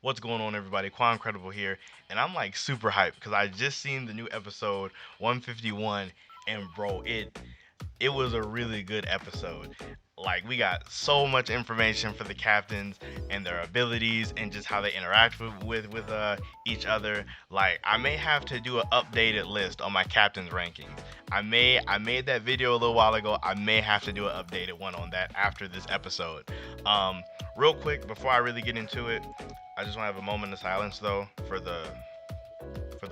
What's going on, everybody? Quancredible here, and I'm like super hyped because I just seen the new episode 151, and bro, it was a really good episode. Like we got so much information for the captains and their abilities and just how they interact with each other. Like I may have to do an updated list on my captains rankings. I made that video a little while ago. I may have to do an updated one on that after this episode. Um, Real quick before I really get into it, I just want to have a moment of silence though for the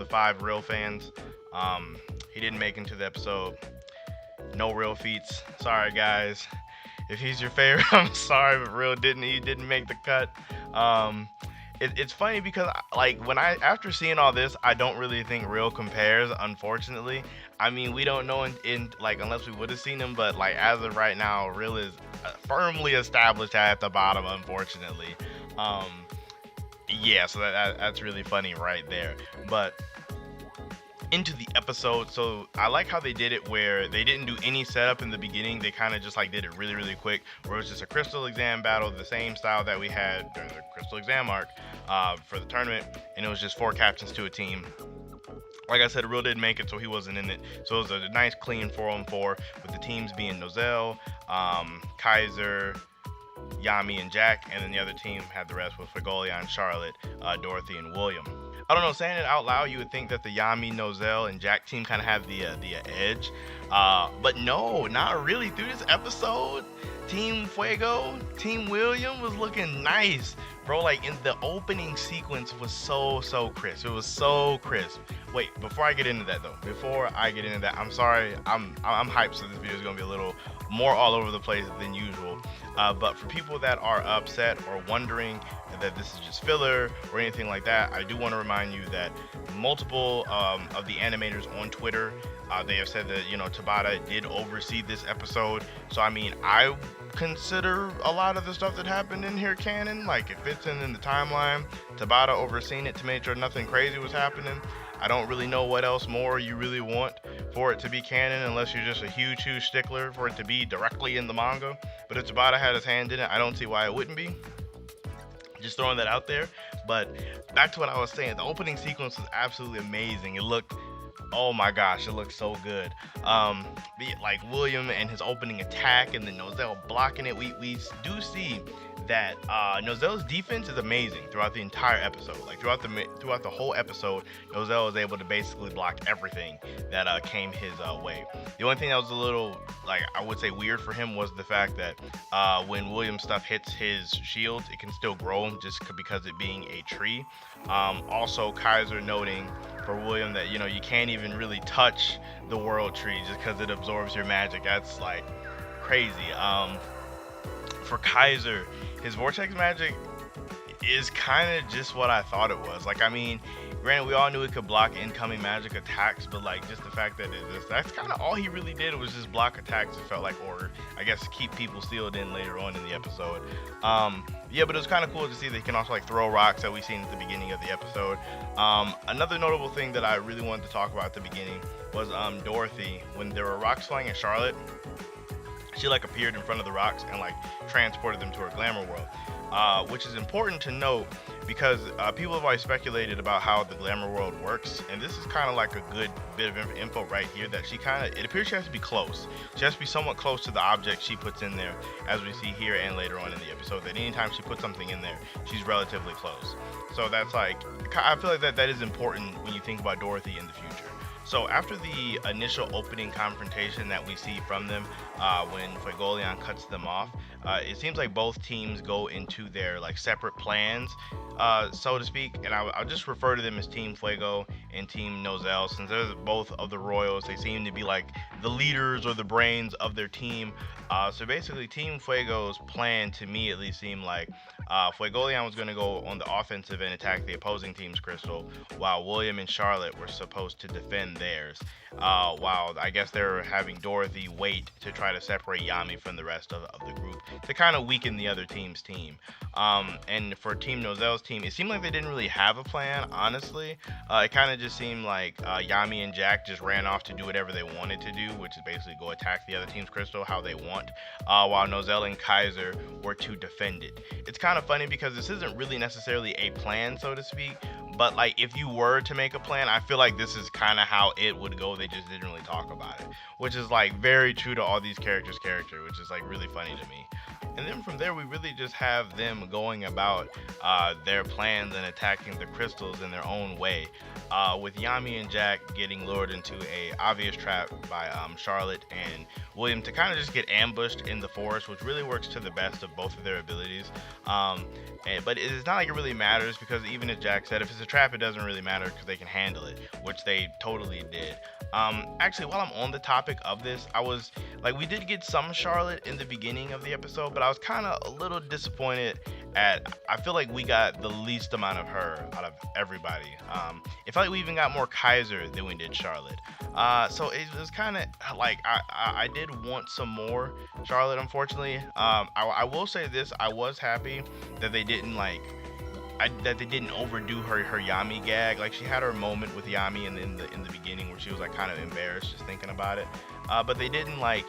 five real fans. Um, he didn't make it into the episode. No real feats. Sorry guys. If he's your favorite, I'm sorry, but real didn't he didn't make the cut. Um, it's funny because like when I after seeing all this, I don't really think real compares. Unfortunately, I mean we don't know in like unless we would have seen him, but like as of right now, real is firmly established at the bottom. Unfortunately, um, yeah, so that's really funny right there. But into the episode, so I like how they did it where they didn't do any setup in the beginning. They kind of just like did it really, really quick, where it was just a crystal exam battle, the same style that we had during the crystal exam arc for the tournament, and it was just four captains to a team. Like I said, Real didn't make it, so he wasn't in it. So it was a nice, clean 4-on-4 with the teams being Nozel, Kaiser, Yami and Jack, and then the other team had the rest with Fagolian, Charlotte, Dorothy, and William. I don't know, saying it out loud, you would think that the Yami, Nozel, and Jack team kind of have the edge, but no, not really. Through this episode, Team Fuego, Team William was looking nice, bro. Like in the opening sequence was so crisp. It was so crisp. Wait, before I get into that though, before I get into that, I'm sorry, I'm hyped, so this video is gonna be a little more all over the place than usual. But for people that are upset or wondering that this is just filler or anything like that, I do want to remind you that multiple of the animators on Twitter, they have said that Tabata did oversee this episode. So I mean, I consider a lot of the stuff that happened in here canon. Like it fits in the timeline. Tabata overseen it to make sure nothing crazy was happening. I don't really know what else more you really want for it to be canon unless you're just a huge stickler for it to be directly in the manga. But if Tabata had his hand in it, I don't see why it wouldn't be. Just throwing that out there. But back to what I was saying, the opening sequence was absolutely amazing. It looked, oh my gosh, it looked so good. Like William and his opening attack, and then Nozel blocking it. We do see that Nozel's defense is amazing throughout the entire episode. Like throughout the whole episode, Nozel was able to basically block everything that came his way. The only thing that was a little, like I would say, weird for him was the fact that when William stuff hits his shield, it can still grow just because it being a tree. Also, Kaiser noting for William that you can't even really touch the world tree just because it absorbs your magic. That's like crazy. For Kaiser, his vortex magic is kind of just what I thought it was. Like, I mean, granted, we all knew it could block incoming magic attacks, but like just the fact that that's kind of all he really did was just block attacks. It felt like, or I guess keep people sealed in later on in the episode. Yeah, but it was kind of cool to see that he can also like throw rocks that we seen at the beginning of the episode. Another notable thing that I really wanted to talk about at the beginning was Dorothy, when there were rocks flying at Charlotte. She like appeared in front of the rocks and like transported them to her glamour world, which is important to note because people have always speculated about how the glamour world works, and this is kind of like a good bit of info right here that it appears she has to be close. She has to be somewhat close to the object she puts in there, as we see here and later on in the episode. That anytime she puts something in there, she's relatively close. So that's like, I feel like that is important when you think about Dorothy in the future. So after the initial opening confrontation that we see from them, when Fuegolian cuts them off, it seems like both teams go into their like separate plans, so to speak. And I'll just refer to them as Team Fuego and Team Nozel, since they're both of the Royals. They seem to be like the leaders or the brains of their team. So basically, Team Fuego's plan, to me at least, seemed like Fuegolian was going to go on the offensive and attack the opposing team's crystal, while William and Charlotte were supposed to defend theirs. While I guess they're having Dorothy wait to try to separate Yami from the rest of the group to kind of weaken the other team's team. And for Team Nozelle's team, it seemed like they didn't really have a plan, honestly. It kind of just seemed like Yami and Jack just ran off to do whatever they wanted to do, which is basically go attack the other team's crystal how they want, while Nozelle and Kaiser were to defend it. It's kind of funny because this isn't really necessarily a plan, so to speak, but like if you were to make a plan, I feel like this is kind of how it would go. They just didn't really talk about it, which is like very true to all these characters' character, which is like really funny to me. And then from there, we really just have them going about their plans and attacking the crystals in their own way. With Yami and Jack getting lured into a obvious trap by Charlotte and William to kind of just get ambushed in the forest, which really works to the best of both of their abilities. But it's not like it really matters because even as Jack said, if it's a trap, it doesn't really matter because they can handle it, which they totally did. Actually, while I'm on the topic of this, I was like, we did get some Charlotte in the beginning of the episode, but I was kind of a little disappointed at. I feel like we got the least amount of her out of everybody. It felt like we even got more Kaiser than we did Charlotte. So it was kind of like I did want some more Charlotte, unfortunately. I will say this: I was happy that they didn't that they didn't overdo her Yami gag. Like she had her moment with Yami in the beginning where she was like kind of embarrassed just thinking about it. But they didn't like.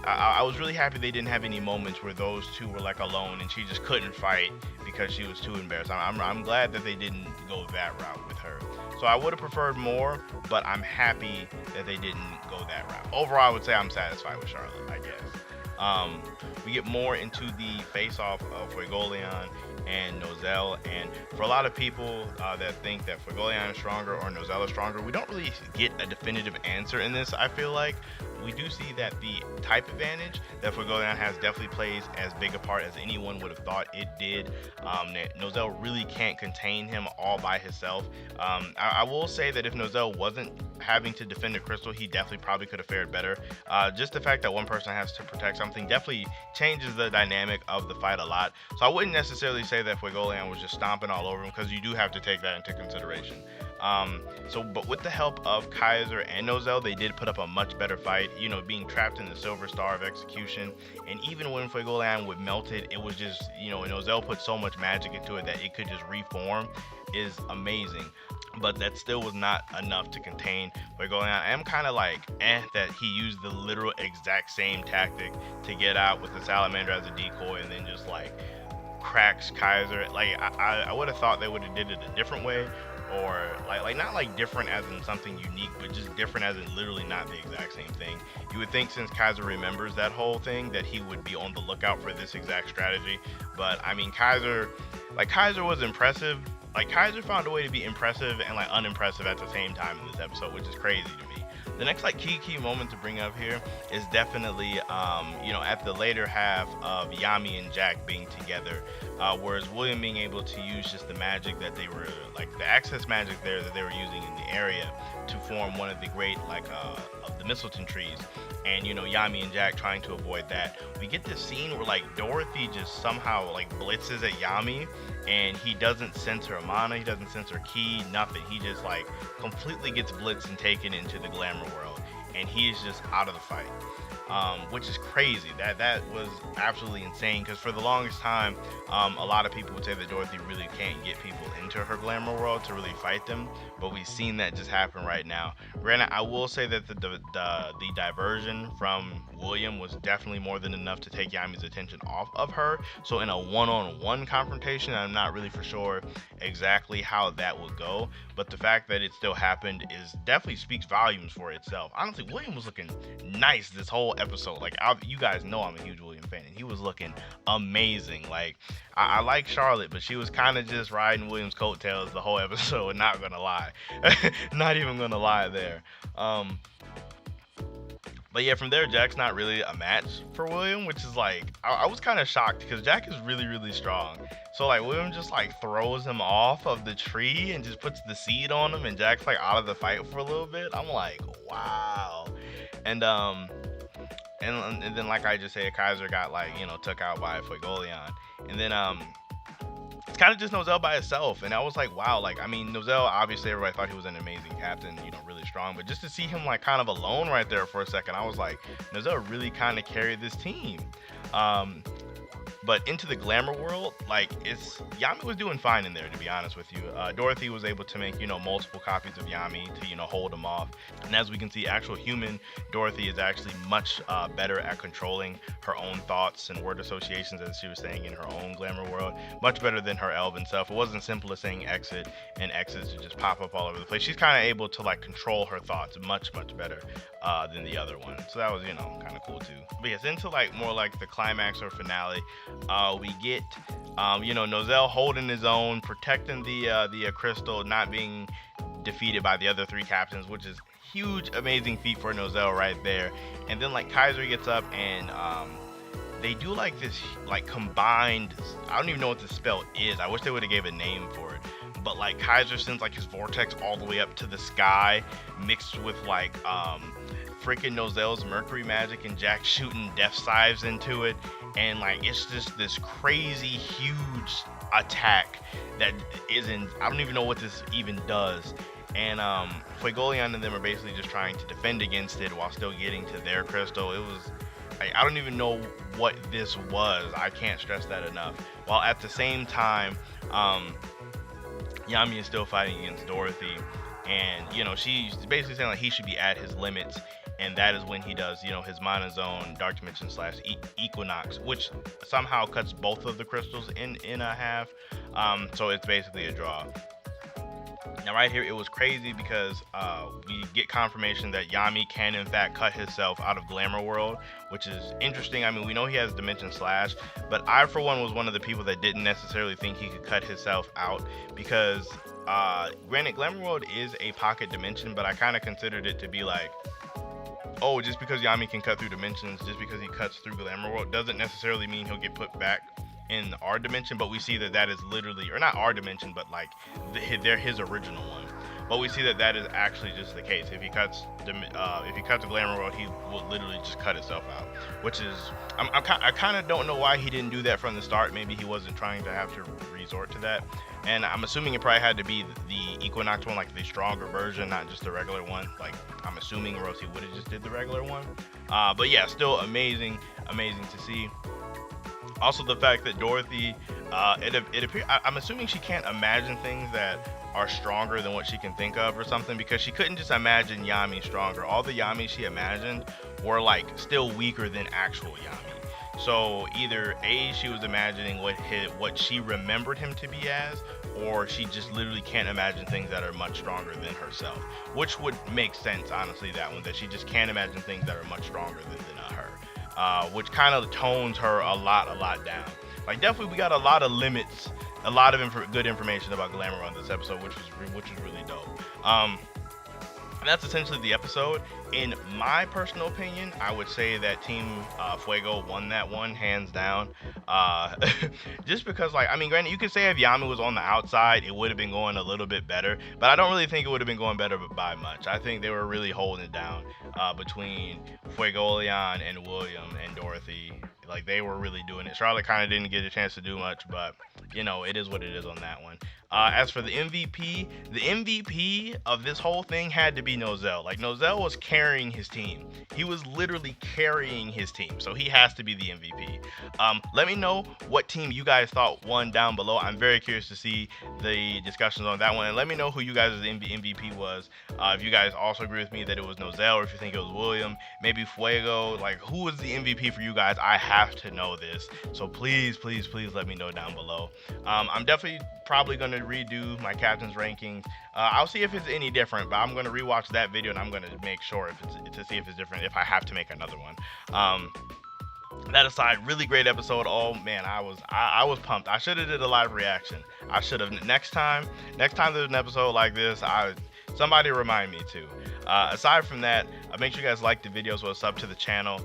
I was really happy they didn't have any moments where those two were like alone and she just couldn't fight because she was too embarrassed. I'm glad that they didn't go that route with her. So I would have preferred more, but I'm happy that they didn't go that route. Overall, I would say I'm satisfied with Charlotte, I guess. We get more into the face-off of Fuegoleon and Nozelle, and for a lot of people that think that Fuegoleon is stronger or Nozelle is stronger, we don't really get a definitive answer in this. I feel like we do see that the type advantage that Fuegoleon has definitely plays as big a part as anyone would have thought it did. That Nozelle really can't contain him all by himself. I will say that if Nozelle wasn't having to defend a crystal, he definitely probably could have fared better. Just the fact that one person has to protect something definitely changes the dynamic of the fight a lot. So I wouldn't necessarily say that Fuegoleon was just stomping all over him because you do have to take that into consideration. But with the help of Kaiser and Nozelle, they did put up a much better fight, being trapped in the Silver Star of Execution. And even when Fuegoleon would melt it, it was just, Nozelle put so much magic into it that it could just reform, is amazing. But that still was not enough to contain Fuegoleon. I am kind of like, that he used the literal exact same tactic to get out with the Salamander as a decoy and then just like cracks Kaiser. Like I would have thought they would have did it a different way, or like not like different as in something unique, but just different as in literally not the exact same thing. You would think since Kaiser remembers that whole thing that he would be on the lookout for this exact strategy. But I mean, Kaiser was impressive. Like Kaiser found a way to be impressive and like unimpressive at the same time in this episode, which is crazy to me. The next like key moment to bring up here is definitely at the later half of Yami and Jack being together, whereas William being able to use just the magic that they were like the access magic there that they were using in the area to form one of the great of the mistletoe trees, and Yami and Jack trying to avoid that. We get this scene where like Dorothy just somehow like blitzes at Yami, and he doesn't sense her mana, he doesn't sense her ki, nothing. He just like completely gets blitzed and taken into the glamour world, and he is just out of the fight. Which is crazy. That was absolutely insane, because for the longest time, a lot of people would say that Dorothy really can't get people into her glamour world to really fight them, but we've seen that just happen right now. Granted, I will say that the diversion from William was definitely more than enough to take Yami's attention off of her. So in a one-on-one confrontation, I'm not really for sure exactly how that would go, but the fact that it still happened is definitely speaks volumes for itself. Honestly, William was looking nice this whole episode. Like, you guys know I'm a huge William fan, and he was looking amazing. Like, I like Charlotte, but she was kind of just riding William's coattails the whole episode, not gonna lie. Not even gonna lie there. But yeah, from there, Jack's not really a match for William, which is like, I was kind of shocked because Jack is really, really strong. So like William just like throws him off of the tree and just puts the seed on him, and Jack's like out of the fight for a little bit. I'm like, wow. And then like I just said, Kaiser got like, took out by Fuegoleon. And then it's kind of just Nozelle by itself, and I was like, wow. Like, I mean, Nozelle, obviously everybody thought he was an amazing captain, really strong, but just to see him like kind of alone right there for a second, I was like, Nozelle really kind of carried this team. But into the glamour world, like it's Yami was doing fine in there, to be honest with you. Dorothy was able to make multiple copies of Yami to hold him off, and as we can see, actual human Dorothy is actually much better at controlling her own thoughts and word associations, as she was saying in her own glamour world, much better than her elven self. It wasn't simple as saying exit and exits to just pop up all over the place. She's kind of able to like control her thoughts much better than the other one. So that was kind of cool too. But yes, into like more like the climax or finale, we get Nozel holding his own, protecting the crystal, not being defeated by the other three captains, which is huge, amazing feat for Nozel right there. And then like Kaiser gets up and they do like this like combined, I don't even know what the spell is. I wish they would have gave a name for it. But like Kaiser sends like his vortex all the way up to the sky, mixed with like freaking Nozel's mercury magic and Jack shooting death sives into it, and like it's just this crazy huge attack that isn't, I don't even know what this even does. And Fuegoleon and them are basically just trying to defend against it while still getting to their crystal. It was, I don't even know what this was. I can't stress that enough. While at the same time, Yami is still fighting against Dorothy, and she's basically saying like he should be at his limits, and that is when he does his Mana Zone Dark Dimension / Equinox, which somehow cuts both of the crystals in a half. So it's basically a draw. Now right here it was crazy because we get confirmation that Yami can in fact cut himself out of Glamour World, which is interesting. I mean, we know he has Dimension Slash, but I for one was one of the people that didn't necessarily think he could cut himself out, because granted Glamour World is a pocket dimension, but I kind of considered it to be like, oh, just because Yami can cut through dimensions, just because he cuts through Glamour World doesn't necessarily mean he'll get put back in our dimension. But we see that is literally, or not our dimension, but like they're his original one. But we see that is actually just the case. If he cuts the Glamour World, he will literally just cut himself out, which is, I kind of don't know why he didn't do that from the start. Maybe he wasn't trying to have to resort to that, and I'm assuming it probably had to be the Equinox one, like the stronger version, not just the regular one. Like I'm assuming, or else he would have just did the regular one. But yeah, still amazing to see. Also, the fact that Dorothy, it appears, I'm assuming she can't imagine things that are stronger than what she can think of or something, because she couldn't just imagine Yami stronger. All the Yami she imagined were like still weaker than actual Yami. So either A, she was imagining what she remembered him to be as, or she just literally can't imagine things that are much stronger than herself, which would make sense, honestly, that one, that she just can't imagine things that are much stronger than her, which kind of tones her a lot down. Like definitely we got a lot of limits, a lot of good information about Glamour on this episode, which was really dope. And that's essentially the episode. In my personal opinion, I would say that Team Fuego won that one, hands down. Just because, like, I mean, granted, you could say if Yami was on the outside, it would have been going a little bit better, but I don't really think it would have been going better by much. I think they were really holding it down between Fuegoleon and William and Dorothy. Like, they were really doing it. Charlotte kind of didn't get a chance to do much, but, it is what it is on that one. As for the MVP of this whole thing had to be Nozel. Like, Nozel was carrying his team. He was literally carrying his team, so he has to be the MVP. Let me know what team you guys thought won down below. I'm very curious to see the discussions on that one, and let me know who you guys' MVP was. If you guys also agree with me that it was Nozel, or if you think it was William, maybe Fuego. Like, who was the MVP for you guys? I have to know this, so please let me know down below. I'm definitely probably going to redo my captain's rankings. I'll see if it's any different, but I'm going to rewatch that video and I'm going to make sure to see if it's different, if I have to make another one. That aside, really great episode. Oh man, I was pumped. I should have did a live reaction. I should have. Next time there's an episode like this, somebody remind me to. Aside from that, make sure you guys like the video, so sub to the channel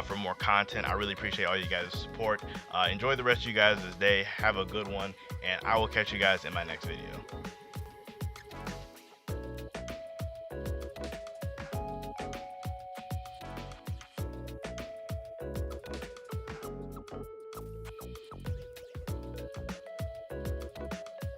for more content. I really appreciate all you guys' support. Enjoy the rest of you guys' day. Have a good one, and I will catch you guys in my next video.